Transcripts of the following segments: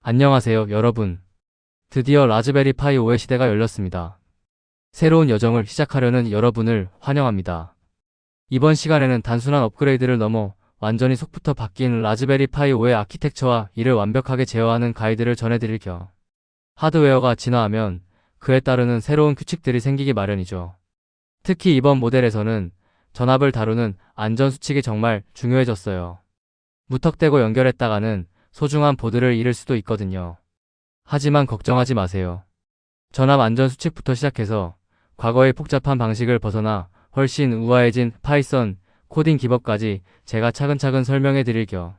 안녕하세요, 여러분. 드디어 라즈베리 파이 5의 시대가 열렸습니다. 새로운 여정을 시작하려는 여러분을 환영합니다. 이번 시간에는 단순한 업그레이드를 넘어 완전히 속부터 바뀐 라즈베리 파이 5의 아키텍처와 이를 완벽하게 제어하는 가이드를 전해드릴 겸 하드웨어가 진화하면 그에 따르는 새로운 규칙들이 생기기 마련이죠. 특히 이번 모델에서는 전압을 다루는 안전수칙이 정말 중요해졌어요. 무턱대고 연결했다가는 소중한 보드를 잃을 수도 있거든요. 하지만 걱정하지 마세요. 전압 안전수칙부터 시작해서 과거의 복잡한 방식을 벗어나 훨씬 우아해진 파이썬 코딩 기법까지 제가 차근차근 설명해 드릴 겸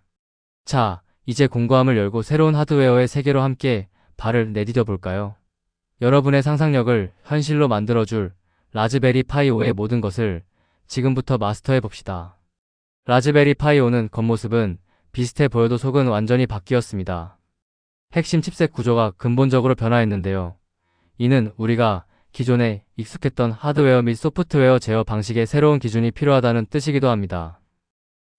자, 이제 공고함을 열고 새로운 하드웨어의 세계로 함께 발을 내디뎌 볼까요? 여러분의 상상력을 현실로 만들어줄 라즈베리 파이 5의 모든 것을 지금부터 마스터해 봅시다. 라즈베리 파이 5는 겉모습은 비슷해 보여도 속은 완전히 바뀌었습니다. 핵심 칩셋 구조가 근본적으로 변화했는데요. 이는 우리가 기존에 익숙했던 하드웨어 및 소프트웨어 제어 방식의 새로운 기준이 필요하다는 뜻이기도 합니다.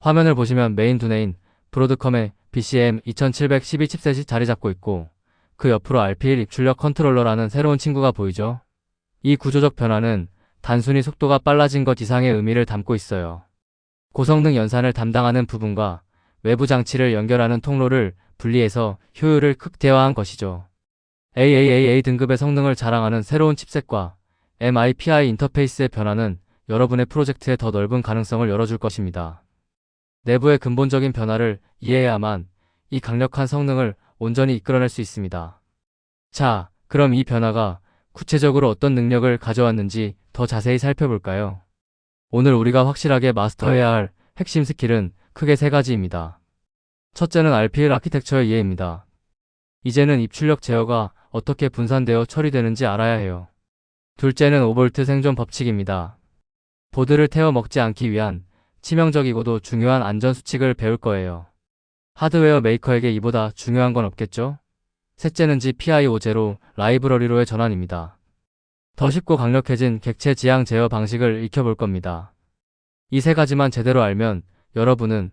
화면을 보시면 메인 두뇌인 브로드컴의 BCM2712 칩셋이 자리 잡고 있고 그 옆으로 RP1 입출력 컨트롤러라는 새로운 친구가 보이죠. 이 구조적 변화는 단순히 속도가 빨라진 것 이상의 의미를 담고 있어요. 고성능 연산을 담당하는 부분과 외부 장치를 연결하는 통로를 분리해서 효율을 극대화한 것이죠. AAAA 등급의 성능을 자랑하는 새로운 칩셋과 MIPI 인터페이스의 변화는 여러분의 프로젝트에 더 넓은 가능성을 열어줄 것입니다. 내부의 근본적인 변화를 이해해야만 이 강력한 성능을 온전히 이끌어낼 수 있습니다. 자, 그럼 이 변화가 구체적으로 어떤 능력을 가져왔는지 더 자세히 살펴볼까요? 오늘 우리가 확실하게 마스터해야 할 핵심 스킬은 크게 세 가지입니다. 첫째는 RPL 아키텍처의 이해입니다. 이제는 입출력 제어가 어떻게 분산되어 처리되는지 알아야 해요. 둘째는 5V 생존 법칙입니다. 보드를 태워 먹지 않기 위한 치명적이고도 중요한 안전수칙을 배울 거예요. 하드웨어 메이커에게 이보다 중요한 건 없겠죠? 셋째는 GPIO0 라이브러리로의 전환입니다. 더 쉽고 강력해진 객체 지향 제어 방식을 익혀볼 겁니다. 이 세 가지만 제대로 알면 여러분은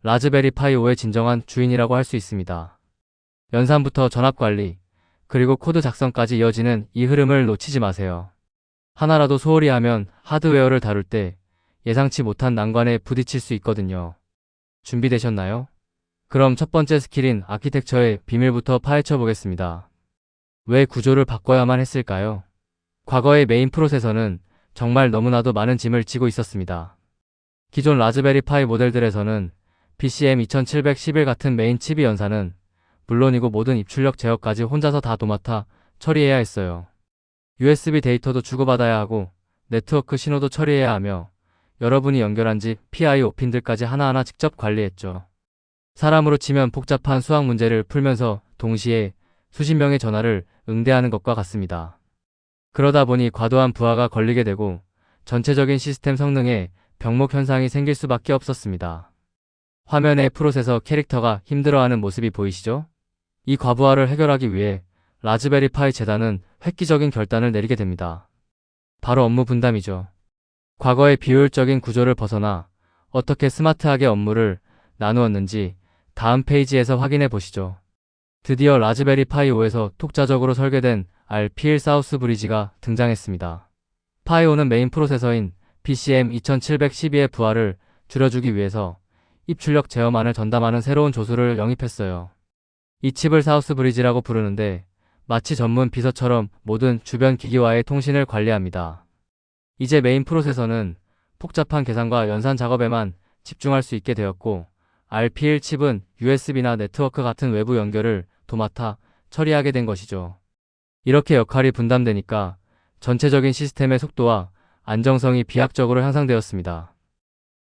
라즈베리 파이 5의 진정한 주인이라고 할 수 있습니다. 연산부터 전압관리, 그리고 코드 작성까지 이어지는 이 흐름을 놓치지 마세요. 하나라도 소홀히 하면 하드웨어를 다룰 때 예상치 못한 난관에 부딪힐 수 있거든요. 준비되셨나요? 그럼 첫 번째 스킬인 아키텍처의 비밀부터 파헤쳐 보겠습니다. 왜 구조를 바꿔야만 했을까요? 과거의 메인 프로세서는 정말 너무나도 많은 짐을 지고 있었습니다. 기존 라즈베리 파이 모델들에서는 BCM2711 같은 메인 칩이 연산은 물론이고 모든 입출력 제어까지 혼자서 다 도맡아 처리해야 했어요. USB 데이터도 주고받아야 하고 네트워크 신호도 처리해야 하며 여러분이 연결한 GPIO 핀들까지 하나하나 직접 관리했죠. 사람으로 치면 복잡한 수학 문제를 풀면서 동시에 수십 명의 전화를 응대하는 것과 같습니다. 그러다 보니 과도한 부하가 걸리게 되고 전체적인 시스템 성능에 병목 현상이 생길 수밖에 없었습니다. 화면에 프로세서 캐릭터가 힘들어하는 모습이 보이시죠? 이 과부하를 해결하기 위해 라즈베리 파이 재단은 획기적인 결단을 내리게 됩니다. 바로 업무 분담이죠. 과거의 비효율적인 구조를 벗어나 어떻게 스마트하게 업무를 나누었는지 다음 페이지에서 확인해 보시죠. 드디어 라즈베리 파이 5에서 독자적으로 설계된 RP1 사우스 브리지가 등장했습니다. 파이 5는 메인 프로세서인 BCM2712의 부하를 줄여주기 위해서 입출력 제어만을 전담하는 새로운 조수를 영입했어요. 이 칩을 사우스 브리지라고 부르는데 마치 전문 비서처럼 모든 주변 기기와의 통신을 관리합니다. 이제 메인 프로세서는 복잡한 계산과 연산 작업에만 집중할 수 있게 되었고 RP1 칩은 USB나 네트워크 같은 외부 연결을 도맡아 처리하게 된 것이죠. 이렇게 역할이 분담되니까 전체적인 시스템의 속도와 안정성이 비약적으로 향상되었습니다.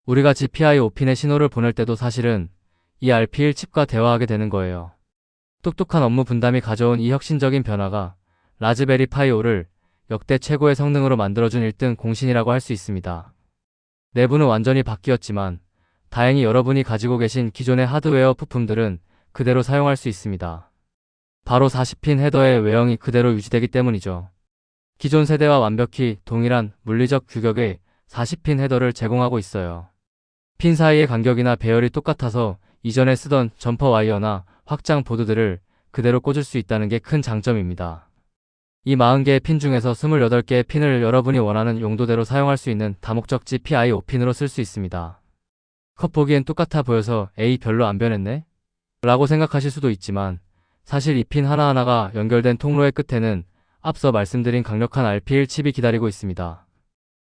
우리가 GPIO 핀에 신호를 보낼 때도 사실은 이 RP1 칩과 대화하게 되는 거예요. 똑똑한 업무 분담이 가져온 이 혁신적인 변화가 라즈베리 파이 5를 역대 최고의 성능으로 만들어준 1등 공신이라고 할 수 있습니다. 내부는 완전히 바뀌었지만 다행히 여러분이 가지고 계신 기존의 하드웨어 부품들은 그대로 사용할 수 있습니다. 바로 40핀 헤더의 외형이 그대로 유지되기 때문이죠. 기존 세대와 완벽히 동일한 물리적 규격의 40핀 헤더를 제공하고 있어요. 핀 사이의 간격이나 배열이 똑같아서 이전에 쓰던 점퍼 와이어나 확장 보드들을 그대로 꽂을 수 있다는 게 큰 장점입니다. 이 40개의 핀 중에서 28개의 핀을 여러분이 원하는 용도대로 사용할 수 있는 다목적 GPIO 핀으로 쓸 수 있습니다. 컷 보기엔 똑같아 보여서 에이 별로 안 변했네? 라고 생각하실 수도 있지만 사실 이 핀 하나하나가 연결된 통로의 끝에는 앞서 말씀드린 강력한 RPL 칩이 기다리고 있습니다.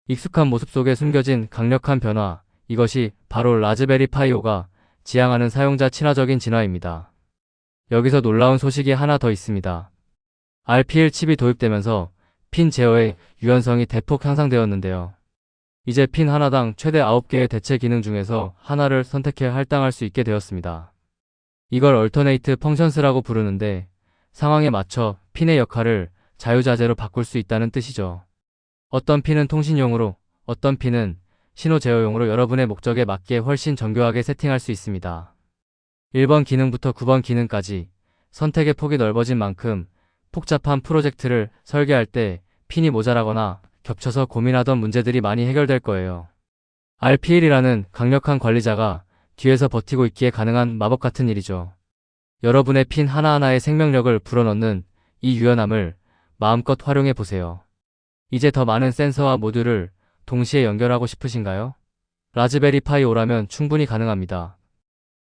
익숙한 모습 속에 숨겨진 강력한 변화, 이것이 바로 라즈베리 파이오가 지향하는 사용자 친화적인 진화입니다. 여기서 놀라운 소식이 하나 더 있습니다. RPL 칩이 도입되면서 핀 제어의 유연성이 대폭 향상되었는데요. 이제 핀 하나당 최대 9개의 대체 기능 중에서 하나를 선택해 할당할 수 있게 되었습니다. 이걸 얼터네이트 펑션스라고 부르는데 상황에 맞춰 핀의 역할을 자유자재로 바꿀 수 있다는 뜻이죠. 어떤 핀은 통신용으로, 어떤 핀은 신호 제어용으로 여러분의 목적에 맞게 훨씬 정교하게 세팅할 수 있습니다. 1번 기능부터 9번 기능까지 선택의 폭이 넓어진 만큼 복잡한 프로젝트를 설계할 때 핀이 모자라거나 겹쳐서 고민하던 문제들이 많이 해결될 거예요. RPL이라는 강력한 관리자가 뒤에서 버티고 있기에 가능한 마법 같은 일이죠. 여러분의 핀 하나하나에 생명력을 불어넣는 이 유연함을 마음껏 활용해 보세요. 이제 더 많은 센서와 모듈을 동시에 연결하고 싶으신가요? 라즈베리 파이 오라면 충분히 가능합니다.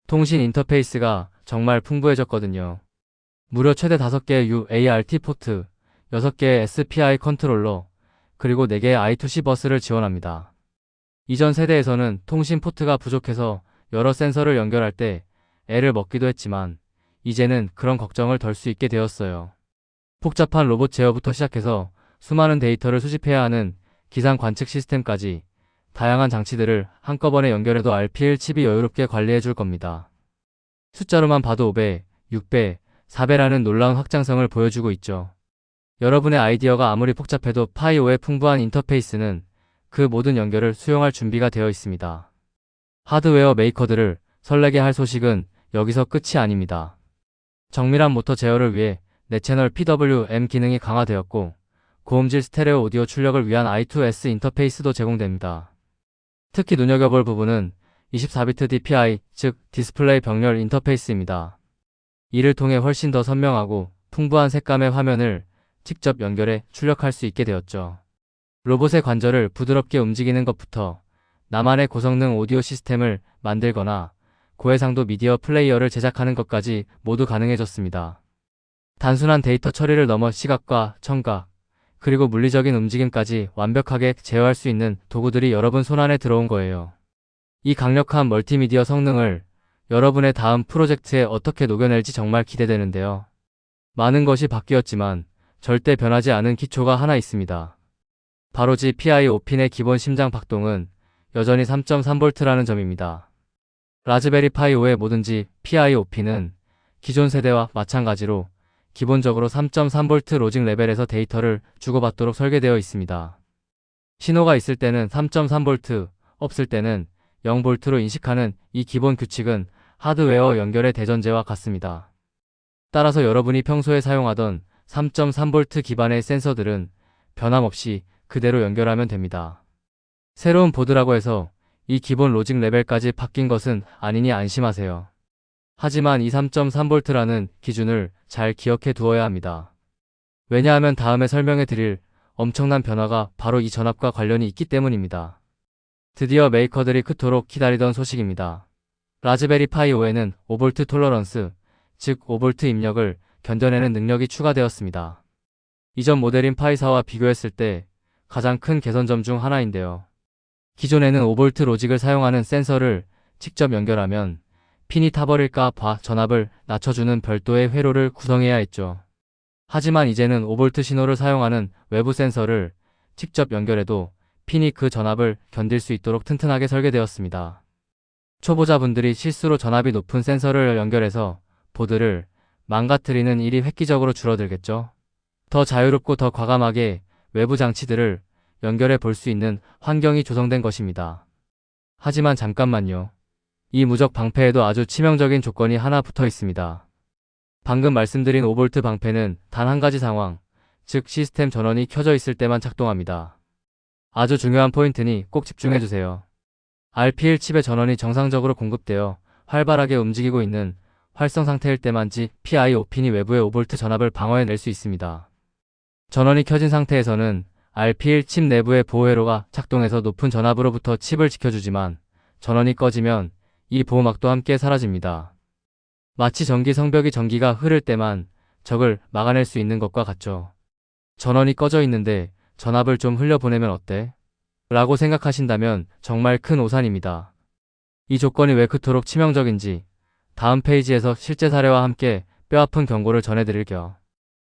통신 인터페이스가 정말 풍부해졌거든요. 무려 최대 5개의 UART 포트, 6개의 SPI 컨트롤러, 그리고 4개의 I2C 버스를 지원합니다. 이전 세대에서는 통신 포트가 부족해서 여러 센서를 연결할 때 애를 먹기도 했지만 이제는 그런 걱정을 덜 수 있게 되었어요. 복잡한 로봇 제어부터 시작해서 수많은 데이터를 수집해야 하는 기상 관측 시스템까지 다양한 장치들을 한꺼번에 연결해도 RPL 칩이 여유롭게 관리해 줄 겁니다. 숫자로만 봐도 5배, 6배, 4배라는 놀라운 확장성을 보여주고 있죠. 여러분의 아이디어가 아무리 복잡해도 파이오의 풍부한 인터페이스는 그 모든 연결을 수용할 준비가 되어 있습니다. 하드웨어 메이커들을 설레게 할 소식은 여기서 끝이 아닙니다. 정밀한 모터 제어를 위해 내채널 PWM 기능이 강화되었고 고음질 스테레오 오디오 출력을 위한 I2S 인터페이스도 제공됩니다. 특히 눈여겨볼 부분은 24비트 DPI, 즉 디스플레이 병렬 인터페이스입니다. 이를 통해 훨씬 더 선명하고 풍부한 색감의 화면을 직접 연결해 출력할 수 있게 되었죠. 로봇의 관절을 부드럽게 움직이는 것부터 나만의 고성능 오디오 시스템을 만들거나 고해상도 미디어 플레이어를 제작하는 것까지 모두 가능해졌습니다. 단순한 데이터 처리를 넘어 시각과 청각, 그리고 물리적인 움직임까지 완벽하게 제어할 수 있는 도구들이 여러분 손안에 들어온 거예요. 이 강력한 멀티미디어 성능을 여러분의 다음 프로젝트에 어떻게 녹여낼지 정말 기대되는데요. 많은 것이 바뀌었지만 절대 변하지 않은 기초가 하나 있습니다. 바로 GPIO 핀의 기본 심장 박동은 여전히 3.3V라는 점입니다. 라즈베리 파이 5의 모든 GPIO 핀은 기존 세대와 마찬가지로 기본적으로 3.3V 로직 레벨에서 데이터를 주고받도록 설계되어 있습니다. 신호가 있을 때는 3.3V, 없을 때는 0V로 인식하는 이 기본 규칙은 하드웨어 연결의 대전제와 같습니다. 따라서 여러분이 평소에 사용하던 3.3V 기반의 센서들은 변함없이 그대로 연결하면 됩니다. 새로운 보드라고 해서 이 기본 로직 레벨까지 바뀐 것은 아니니 안심하세요. 하지만 이 3.3V라는 기준을 잘 기억해 두어야 합니다. 왜냐하면 다음에 설명해 드릴 엄청난 변화가 바로 이 전압과 관련이 있기 때문입니다. 드디어 메이커들이 그토록 기다리던 소식입니다. 라즈베리 파이 5에는 5V 톨러런스, 즉 5V 입력을 견뎌내는 능력이 추가되었습니다. 이전 모델인 파이4와 비교했을 때 가장 큰 개선점 중 하나인데요. 기존에는 5V 로직을 사용하는 센서를 직접 연결하면 핀이 타버릴까 봐 전압을 낮춰주는 별도의 회로를 구성해야 했죠. 하지만 이제는 5V 신호를 사용하는 외부 센서를 직접 연결해도 핀이 그 전압을 견딜 수 있도록 튼튼하게 설계되었습니다. 초보자분들이 실수로 전압이 높은 센서를 연결해서 보드를 망가뜨리는 일이 획기적으로 줄어들겠죠. 더 자유롭고 더 과감하게 외부 장치들을 연결해 볼 수 있는 환경이 조성된 것입니다. 하지만 잠깐만요. 이 무적 방패에도 아주 치명적인 조건이 하나 붙어 있습니다. 방금 말씀드린 5V 방패는 단 한 가지 상황, 즉 시스템 전원이 켜져 있을 때만 작동합니다. 아주 중요한 포인트니 꼭 집중해주세요. RPL 칩의 전원이 정상적으로 공급되어 활발하게 움직이고 있는 활성 상태일 때만 GPIO 핀이 외부의 5V 전압을 방어해낼 수 있습니다. 전원이 켜진 상태에서는 RP1 칩 내부의 보호 회로가 작동해서 높은 전압으로부터 칩을 지켜주지만 전원이 꺼지면 이 보호막도 함께 사라집니다. 마치 전기 성벽이 전기가 흐를 때만 적을 막아낼 수 있는 것과 같죠. 전원이 꺼져 있는데 전압을 좀 흘려보내면 어때? 라고 생각하신다면 정말 큰 오산입니다. 이 조건이 왜 그토록 치명적인지 다음 페이지에서 실제 사례와 함께 뼈아픈 경고를 전해드릴게요.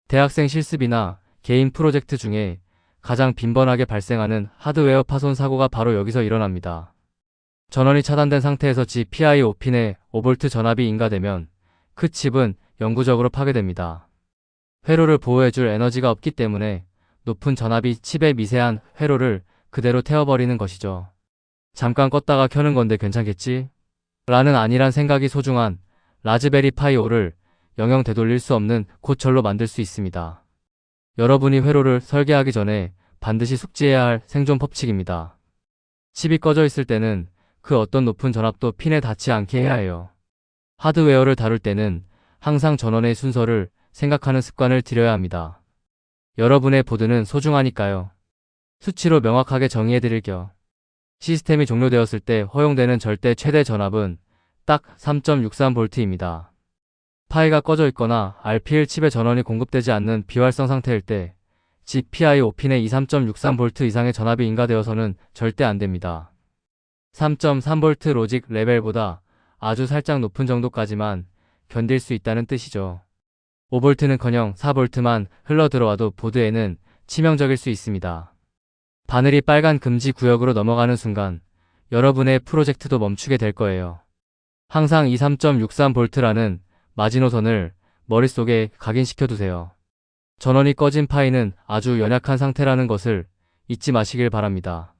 대학생 실습이나 개인 프로젝트 중에 가장 빈번하게 발생하는 하드웨어 파손 사고가 바로 여기서 일어납니다. 전원이 차단된 상태에서 GPIO 핀에 5V 전압이 인가되면 그 칩은 영구적으로 파괴됩니다. 회로를 보호해줄 에너지가 없기 때문에 높은 전압이 칩의 미세한 회로를 그대로 태워버리는 것이죠. 잠깐 껐다가 켜는 건데 괜찮겠지? 라는 안일한 생각이 소중한 라즈베리 파이 5를 영영 되돌릴 수 없는 고철로 만들 수 있습니다. 여러분이 회로를 설계하기 전에 반드시 숙지해야 할 생존 법칙입니다. 칩이 꺼져 있을 때는 그 어떤 높은 전압도 핀에 닿지 않게 해야 해요. 하드웨어를 다룰 때는 항상 전원의 순서를 생각하는 습관을 들여야 합니다. 여러분의 보드는 소중하니까요. 수치로 명확하게 정의해드릴게요. 시스템이 종료되었을 때 허용되는 절대 최대 전압은 딱 3.63V입니다. 파이가 꺼져 있거나 RP1 칩에 전원이 공급되지 않는 비활성 상태일 때 GPIO 핀에 3.63V 이상의 전압이 인가되어서는 절대 안됩니다. 3.3V 로직 레벨보다 아주 살짝 높은 정도까지만 견딜 수 있다는 뜻이죠. 5V는커녕 4V만 흘러들어와도 보드에는 치명적일 수 있습니다. 바늘이 빨간 금지 구역으로 넘어가는 순간 여러분의 프로젝트도 멈추게 될 거예요. 항상 이 3.63V라는 마지노선을 머릿속에 각인시켜두세요. 전원이 꺼진 파이는 아주 연약한 상태라는 것을 잊지 마시길 바랍니다.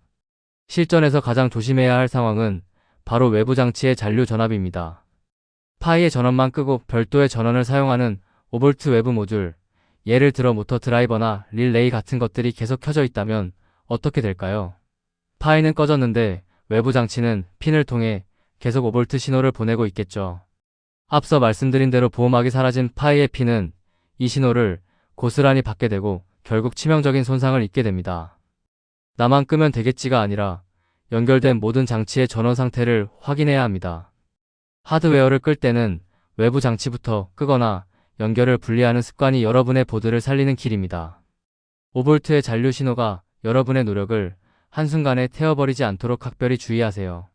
실전에서 가장 조심해야 할 상황은 바로 외부 장치의 잔류 전압입니다. 파이의 전원만 끄고 별도의 전원을 사용하는 5V 외부 모듈, 예를 들어 모터 드라이버나 릴레이 같은 것들이 계속 켜져 있다면 어떻게 될까요? 파이는 꺼졌는데 외부 장치는 핀을 통해 계속 5V 신호를 보내고 있겠죠. 앞서 말씀드린 대로 보호막이 사라진 파이의 핀은 이 신호를 고스란히 받게 되고 결국 치명적인 손상을 입게 됩니다. 나만 끄면 되겠지가 아니라 연결된 모든 장치의 전원 상태를 확인해야 합니다. 하드웨어를 끌 때는 외부 장치부터 끄거나 연결을 분리하는 습관이 여러분의 보드를 살리는 길입니다. 5V의 잔류 신호가 여러분의 노력을 한순간에 태워버리지 않도록 각별히 주의하세요.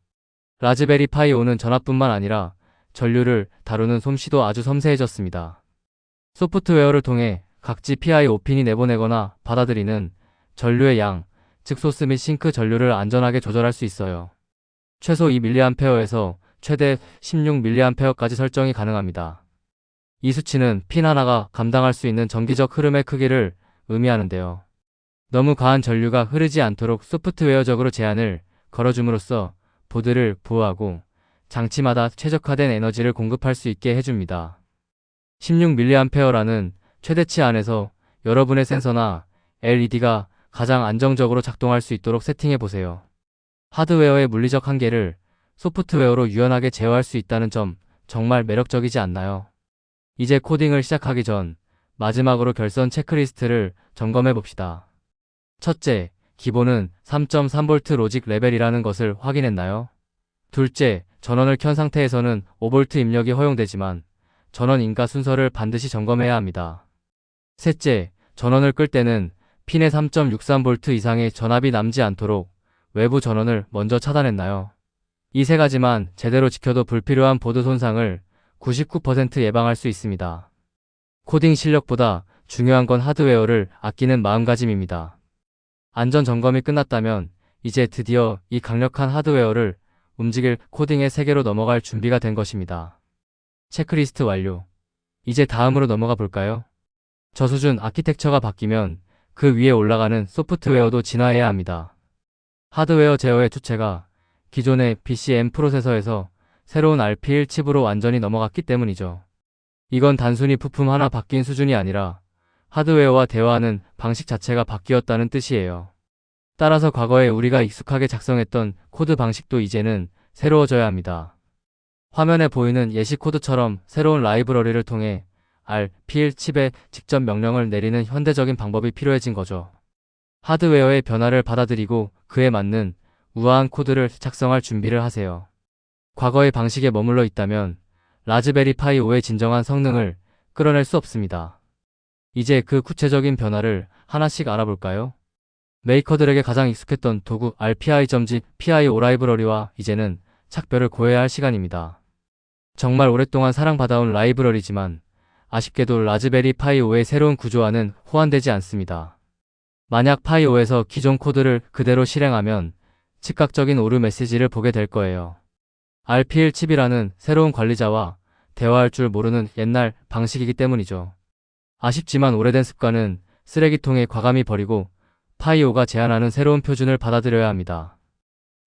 라즈베리 파이 5는 전압뿐만 아니라 전류를 다루는 솜씨도 아주 섬세해졌습니다. 소프트웨어를 통해 각 GPIO 핀이 내보내거나 받아들이는 전류의 양, 즉 소스 및 싱크 전류를 안전하게 조절할 수 있어요. 최소 2mA에서 최대 16mA까지 설정이 가능합니다. 이 수치는 핀 하나가 감당할 수 있는 전기적 흐름의 크기를 의미하는데요. 너무 과한 전류가 흐르지 않도록 소프트웨어적으로 제한을 걸어줌으로써 보드를 보호하고 장치마다 최적화된 에너지를 공급할 수 있게 해줍니다. 16mA라는 최대치 안에서 여러분의 센서나 LED가 가장 안정적으로 작동할 수 있도록 세팅해보세요. 하드웨어의 물리적 한계를 소프트웨어로 유연하게 제어할 수 있다는 점 정말 매력적이지 않나요? 이제 코딩을 시작하기 전 마지막으로 결선 체크리스트를 점검해봅시다. 첫째, 기본은 3.3V 로직 레벨이라는 것을 확인했나요? 둘째, 전원을 켠 상태에서는 5V 입력이 허용되지만 전원 인가 순서를 반드시 점검해야 합니다. 셋째, 전원을 끌 때는 핀에 3.63V 이상의 전압이 남지 않도록 외부 전원을 먼저 차단했나요? 이 세 가지만 제대로 지켜도 불필요한 보드 손상을 99% 예방할 수 있습니다. 코딩 실력보다 중요한 건 하드웨어를 아끼는 마음가짐입니다. 안전 점검이 끝났다면 이제 드디어 이 강력한 하드웨어를 움직일 코딩의 세계로 넘어갈 준비가 된 것입니다. 체크리스트 완료. 이제 다음으로 넘어가 볼까요? 저수준 아키텍처가 바뀌면 그 위에 올라가는 소프트웨어도 진화해야 합니다. 하드웨어 제어의 주체가 기존의 BCM 프로세서에서 새로운 RP1 칩으로 완전히 넘어갔기 때문이죠. 이건 단순히 부품 하나 바뀐 수준이 아니라 하드웨어와 대화하는 방식 자체가 바뀌었다는 뜻이에요. 따라서 과거에 우리가 익숙하게 작성했던 코드 방식도 이제는 새로워져야 합니다. 화면에 보이는 예시 코드처럼 새로운 라이브러리를 통해 RPL 칩에 직접 명령을 내리는 현대적인 방법이 필요해진 거죠. 하드웨어의 변화를 받아들이고 그에 맞는 우아한 코드를 작성할 준비를 하세요. 과거의 방식에 머물러 있다면 라즈베리 파이 5의 진정한 성능을 끌어낼 수 없습니다. 이제 그 구체적인 변화를 하나씩 알아볼까요? 메이커들에게 가장 익숙했던 도구 RPI.zip/PIO 라이브러리와 이제는 착별을 고해야 할 시간입니다. 정말 오랫동안 사랑받아온 라이브러리지만 아쉽게도 라즈베리 파이 5의 새로운 구조와는 호환되지 않습니다. 만약 파이 5에서 기존 코드를 그대로 실행하면 즉각적인 오류 메시지를 보게 될 거예요. RPL 칩이라는 새로운 관리자와 대화할 줄 모르는 옛날 방식이기 때문이죠. 아쉽지만 오래된 습관은 쓰레기통에 과감히 버리고 파이 5가 제안하는 새로운 표준을 받아들여야 합니다.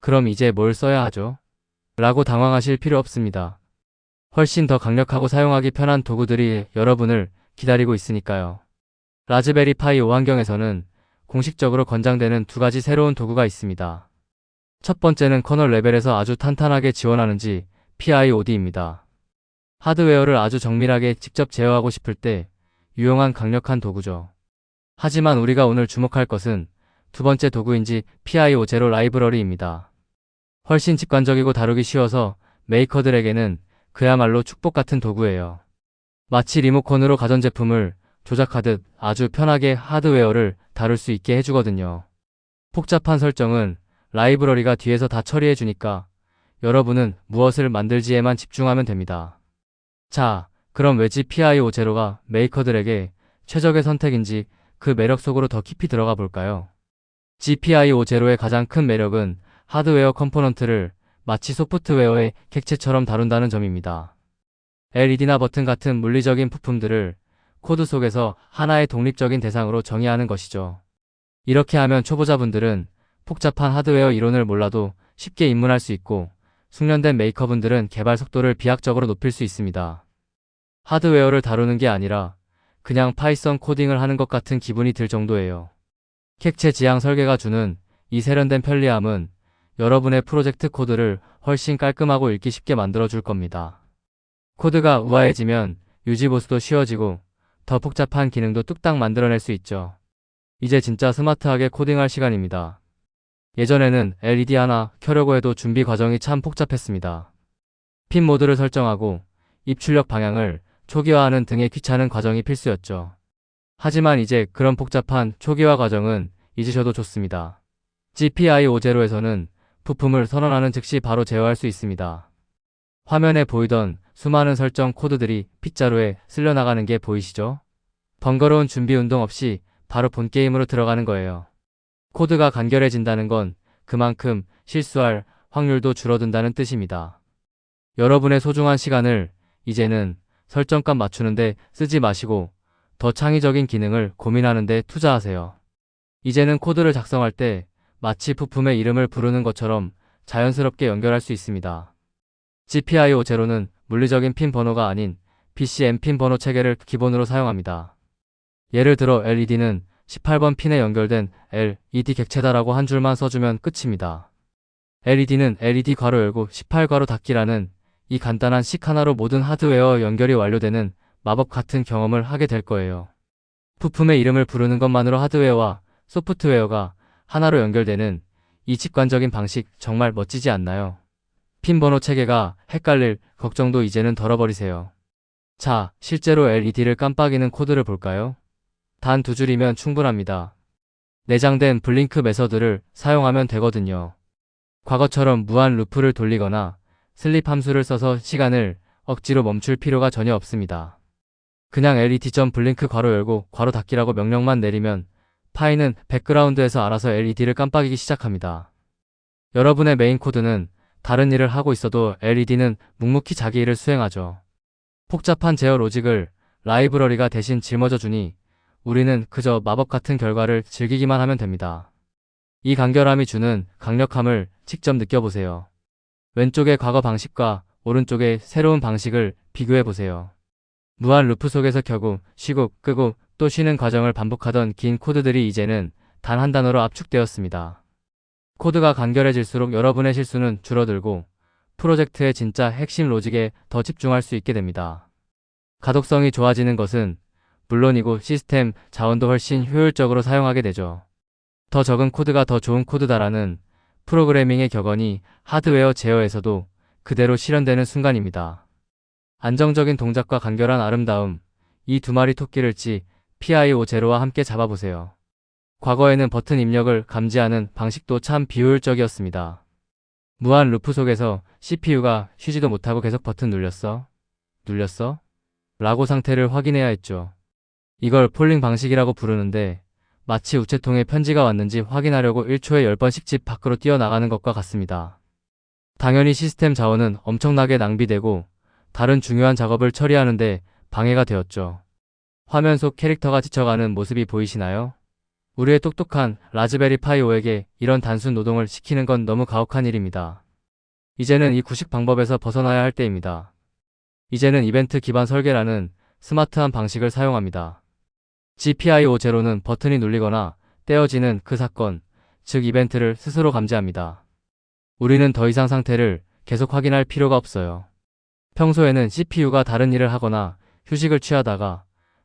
그럼 이제 뭘 써야 하죠? 라고 당황하실 필요 없습니다. 훨씬 더 강력하고 사용하기 편한 도구들이 여러분을 기다리고 있으니까요. 라즈베리 파이 5 환경에서는 공식적으로 권장되는 두 가지 새로운 도구가 있습니다. 첫 번째는 커널 레벨에서 아주 탄탄하게 지원하는지 PIOD입니다. 하드웨어를 아주 정밀하게 직접 제어하고 싶을 때 유용한 강력한 도구죠. 하지만 우리가 오늘 주목할 것은 두 번째 도구인지 PIO0 라이브러리입니다. 훨씬 직관적이고 다루기 쉬워서 메이커들에게는 그야말로 축복 같은 도구예요. 마치 리모컨으로 가전제품을 조작하듯 아주 편하게 하드웨어를 다룰 수 있게 해주거든요. 복잡한 설정은 라이브러리가 뒤에서 다 처리해주니까 여러분은 무엇을 만들지에만 집중하면 됩니다. 자, 그럼 왜 GPIO0가 메이커들에게 최적의 선택인지 그 매력 속으로 더 깊이 들어가 볼까요? GPIO0의 가장 큰 매력은 하드웨어 컴포넌트를 마치 소프트웨어의 객체처럼 다룬다는 점입니다. LED나 버튼 같은 물리적인 부품들을 코드 속에서 하나의 독립적인 대상으로 정의하는 것이죠. 이렇게 하면 초보자분들은 복잡한 하드웨어 이론을 몰라도 쉽게 입문할 수 있고 숙련된 메이커분들은 개발 속도를 비약적으로 높일 수 있습니다. 하드웨어를 다루는 게 아니라 그냥 파이썬 코딩을 하는 것 같은 기분이 들 정도예요. 객체 지향 설계가 주는 이 세련된 편리함은 여러분의 프로젝트 코드를 훨씬 깔끔하고 읽기 쉽게 만들어줄 겁니다. 코드가 우아해지면 유지보수도 쉬워지고 더 복잡한 기능도 뚝딱 만들어낼 수 있죠. 이제 진짜 스마트하게 코딩할 시간입니다. 예전에는 LED 하나 켜려고 해도 준비 과정이 참 복잡했습니다. 핀 모드를 설정하고 입출력 방향을 초기화하는 등의 귀찮은 과정이 필수였죠. 하지만 이제 그런 복잡한 초기화 과정은 잊으셔도 좋습니다. GPIO0에서는 부품을 선언하는 즉시 바로 제어할 수 있습니다. 화면에 보이던 수많은 설정 코드들이 빗자루에 쓸려나가는 게 보이시죠? 번거로운 준비 운동 없이 바로 본 게임으로 들어가는 거예요. 코드가 간결해진다는 건 그만큼 실수할 확률도 줄어든다는 뜻입니다. 여러분의 소중한 시간을 이제는 설정값 맞추는데 쓰지 마시고 더 창의적인 기능을 고민하는데 투자하세요. 이제는 코드를 작성할 때 마치 부품의 이름을 부르는 것처럼 자연스럽게 연결할 수 있습니다. GPIO0는 물리적인 핀 번호가 아닌 PCM 핀 번호 체계를 기본으로 사용합니다. 예를 들어 LED는 18번 핀에 연결된 LED 객체다라고 한 줄만 써주면 끝입니다. LED는 LED 괄호 열고 18 괄호 닫기라는 이 간단한 식 하나로 모든 하드웨어 연결이 완료되는 마법 같은 경험을 하게 될 거예요. 부품의 이름을 부르는 것만으로 하드웨어와 소프트웨어가 하나로 연결되는 이 직관적인 방식 정말 멋지지 않나요? 핀 번호 체계가 헷갈릴 걱정도 이제는 덜어버리세요. 자, 실제로 LED를 깜빡이는 코드를 볼까요? 단 두 줄이면 충분합니다. 내장된 블링크 메서드를 사용하면 되거든요. 과거처럼 무한 루프를 돌리거나 슬립 함수를 써서 시간을 억지로 멈출 필요가 전혀 없습니다. 그냥 LED.blink 괄호 열고 괄호 닫기라고 명령만 내리면 파이는 백그라운드에서 알아서 LED를 깜빡이기 시작합니다. 여러분의 메인 코드는 다른 일을 하고 있어도 LED는 묵묵히 자기 일을 수행하죠. 복잡한 제어 로직을 라이브러리가 대신 짊어져 주니 우리는 그저 마법 같은 결과를 즐기기만 하면 됩니다. 이 간결함이 주는 강력함을 직접 느껴보세요. 왼쪽의 과거 방식과 오른쪽의 새로운 방식을 비교해보세요. 무한 루프 속에서 켜고 쉬고 끄고 또 쉬는 과정을 반복하던 긴 코드들이 이제는 단 한 단어로 압축되었습니다. 코드가 간결해질수록 여러분의 실수는 줄어들고 프로젝트의 진짜 핵심 로직에 더 집중할 수 있게 됩니다. 가독성이 좋아지는 것은 물론이고 시스템 자원도 훨씬 효율적으로 사용하게 되죠. 더 적은 코드가 더 좋은 코드다라는 프로그래밍의 격언이 하드웨어 제어에서도 그대로 실현되는 순간입니다. 안정적인 동작과 간결한 아름다움, 이 두 마리 토끼를 GPIO0와 함께 잡아보세요. 과거에는 버튼 입력을 감지하는 방식도 참 비효율적이었습니다. 무한 루프 속에서 CPU가 쉬지도 못하고 계속 버튼 눌렸어? 라고 상태를 확인해야 했죠. 이걸 폴링 방식이라고 부르는데 마치 우체통에 편지가 왔는지 확인하려고 1초에 10번씩 집 밖으로 뛰어나가는 것과 같습니다. 당연히 시스템 자원은 엄청나게 낭비되고 다른 중요한 작업을 처리하는데 방해가 되었죠. 화면 속 캐릭터가 지쳐가는 모습이 보이시나요? 우리의 똑똑한 라즈베리 파이 5에게 이런 단순 노동을 시키는 건 너무 가혹한 일입니다. 이제는 이 구식 방법에서 벗어나야 할 때입니다. 이제는 이벤트 기반 설계라는 스마트한 방식을 사용합니다. GPIO0는 버튼이 눌리거나 떼어지는 그 사건, 즉 이벤트를 스스로 감지합니다. 우리는 더 이상 상태를 계속 확인할 필요가 없어요. 평소에는 CPU가 다른 일을 하거나 휴식을 취하다가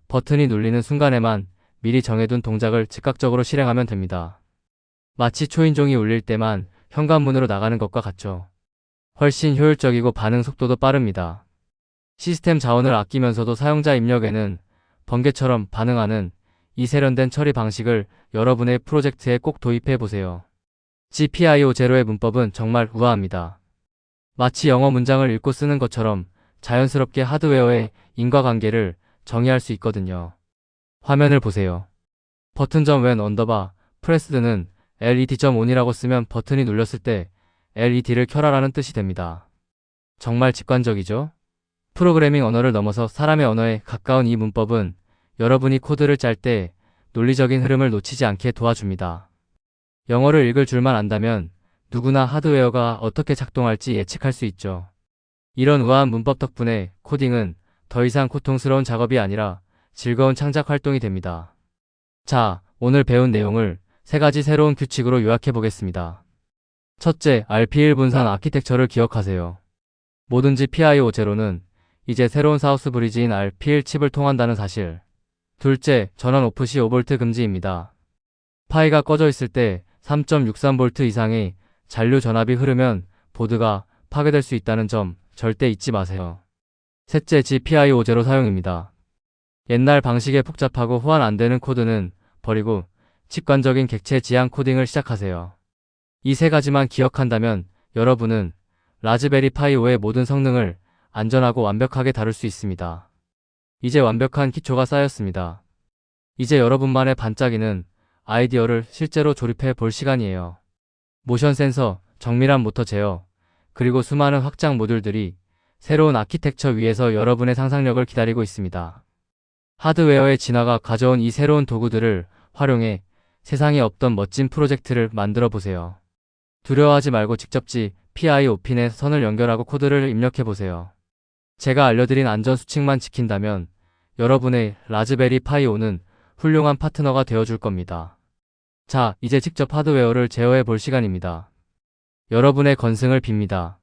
버튼이 눌리는 순간에만 미리 정해둔 동작을 즉각적으로 실행하면 됩니다. 마치 초인종이 울릴 때만 현관문으로 나가는 것과 같죠. 훨씬 효율적이고 반응 속도도 빠릅니다. 시스템 자원을 아끼면서도 사용자 입력에는 번개처럼 반응하는 이 세련된 처리 방식을 여러분의 프로젝트에 꼭 도입해 보세요. GPIO0의 문법은 정말 우아합니다. 마치 영어 문장을 읽고 쓰는 것처럼 자연스럽게 하드웨어의 인과관계를 정의할 수 있거든요. 화면을 보세요. 버튼 when pressed는 LED.on이라고 쓰면 버튼이 눌렸을 때 LED를 켜라라는 뜻이 됩니다. 정말 직관적이죠? 프로그래밍 언어를 넘어서 사람의 언어에 가까운 이 문법은 여러분이 코드를 짤 때 논리적인 흐름을 놓치지 않게 도와줍니다. 영어를 읽을 줄만 안다면 누구나 하드웨어가 어떻게 작동할지 예측할 수 있죠. 이런 우아한 문법 덕분에 코딩은 더 이상 고통스러운 작업이 아니라 즐거운 창작 활동이 됩니다. 자, 오늘 배운 내용을 3가지 새로운 규칙으로 요약해 보겠습니다. 첫째, RP1 분산 아키텍처를 기억하세요. 뭐든지 PIO0는 이제 새로운 사우스 브리지인 RP1 칩을 통한다는 사실. 둘째, 전원 오프 시 5V 금지입니다. 파이가 꺼져 있을 때 3.63V 이상의 잔류 전압이 흐르면 보드가 파괴될 수 있다는 점 절대 잊지 마세요. 셋째, GPIO0 사용입니다. 옛날 방식의 복잡하고 호환 안 되는 코드는 버리고 직관적인 객체 지향 코딩을 시작하세요. 이 3가지만 기억한다면 여러분은 라즈베리 파이 5의 모든 성능을 안전하고 완벽하게 다룰 수 있습니다. 이제 완벽한 기초가 쌓였습니다. 이제 여러분만의 반짝이는 아이디어를 실제로 조립해 볼 시간이에요. 모션 센서, 정밀한 모터 제어, 그리고 수많은 확장 모듈들이 새로운 아키텍처 위에서 여러분의 상상력을 기다리고 있습니다. 하드웨어의 진화가 가져온 이 새로운 도구들을 활용해 세상에 없던 멋진 프로젝트를 만들어 보세요. 두려워하지 말고 직접 GPIO 핀에 선을 연결하고 코드를 입력해 보세요. 제가 알려드린 안전 수칙만 지킨다면 여러분의 라즈베리 파이 5는 훌륭한 파트너가 되어줄 겁니다. 자, 이제 직접 하드웨어를 제어해 볼 시간입니다. 여러분의 건승을 빕니다.